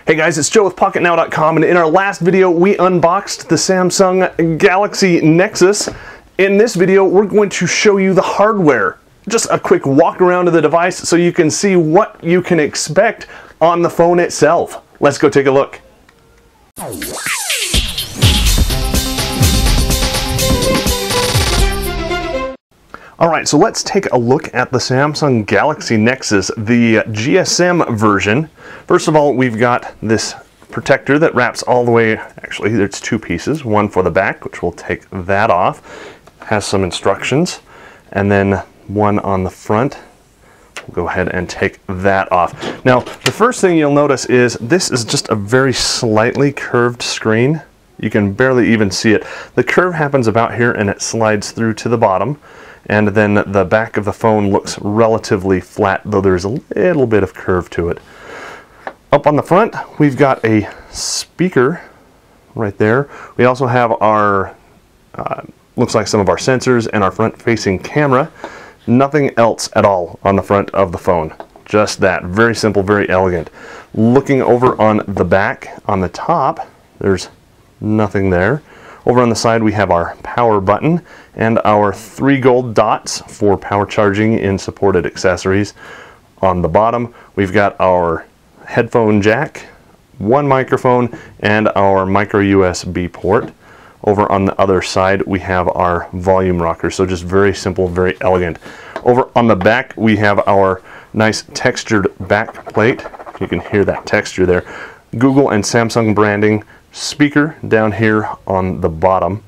Hey guys, it's Joe with Pocketnow.com, and in our last video we unboxed the Samsung Galaxy Nexus. In this video we're going to show you the hardware. Just a quick walk around of the device so you can see what you can expect on the phone itself. Let's go take a look. Alright, so let's take a look at the Samsung Galaxy Nexus, the GSM version. First of all, we've got this protector that wraps all the way, actually there's two pieces, one for the back, which we'll take that off, has some instructions, and then one on the front. We'll go ahead and take that off. Now, the first thing you'll notice is this is just a very slightly curved screen. You can barely even see it. The curve happens about here and it slides through to the bottom. And then the back of the phone looks relatively flat, though there's a little bit of curve to it. Up on the front, we've got a speaker right there. We also have our, looks like some of our sensors and our front-facing camera. Nothing else at all on the front of the phone. Just that. Very simple, very elegant. Looking over on the back, on the top, there's nothing there. Over on the side we have our power button and our 3 gold dots for power charging in supported accessories. On the bottom we've got our headphone jack, one microphone, and our microUSB port. Over on the other side we have our volume rocker, so just very simple, very elegant. Over on the back we have our nice textured back plate. You can hear that texture there. Google and Samsung branding. Speaker down here on the bottom,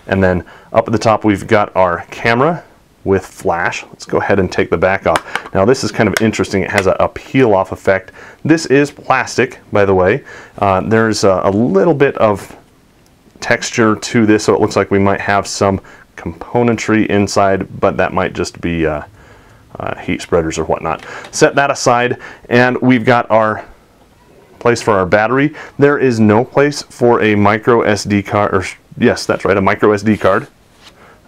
and then up at the top we've got our camera with flash. Let's go ahead and take the back off. Now this is kind of interesting. It has a peel off effect. This is plastic, by the way. There's a little bit of texture to this, so it looks like we might have some componentry inside, but that might just be heat spreaders or whatnot. Set that aside, and we've got our place for our battery. There is no place for a micro SD card, or yes, that's right, a micro SD card.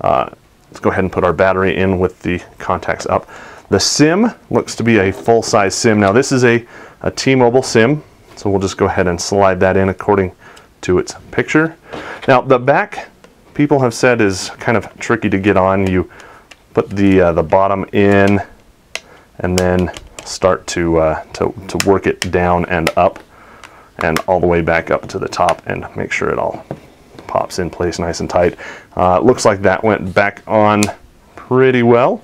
Let's go ahead and put our battery in with the contacts up. The SIM looks to be a full-size SIM. Now this is a T-Mobile SIM, so we'll just go ahead and slide that in according to its picture. Now the back, people have said, is kind of tricky to get on. You put the bottom in and then start to work it down and up and all the way back up to the top and make sure it all pops in place nice and tight. Looks like that went back on pretty well.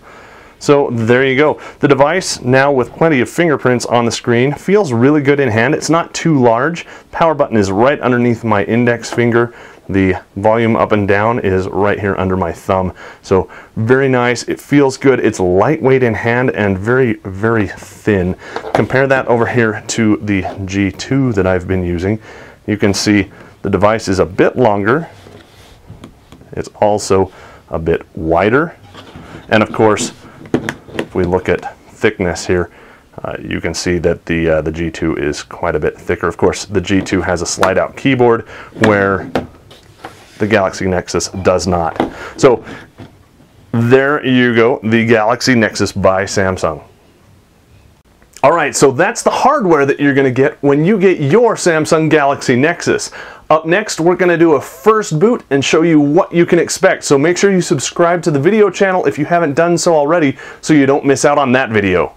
So there you go. The device, now with plenty of fingerprints on the screen, feels really good in hand. It's not too large. Power button is right underneath my index finger. The volume up and down is right here under my thumb. So very nice. It feels good. It's lightweight in hand and very, very thin. Compare that over here to the G2 that I've been using. You can see the device is a bit longer. It's also a bit wider. And of course, if we look at thickness here, you can see that the G2 is quite a bit thicker. Of course, the G2 has a slide-out keyboard where the Galaxy Nexus does not. So there you go, the Galaxy Nexus by Samsung. Alright, so that's the hardware that you're going to get when you get your Samsung Galaxy Nexus. Up next, we're going to do a first boot and show you what you can expect. So make sure you subscribe to the video channel if you haven't done so already so you don't miss out on that video.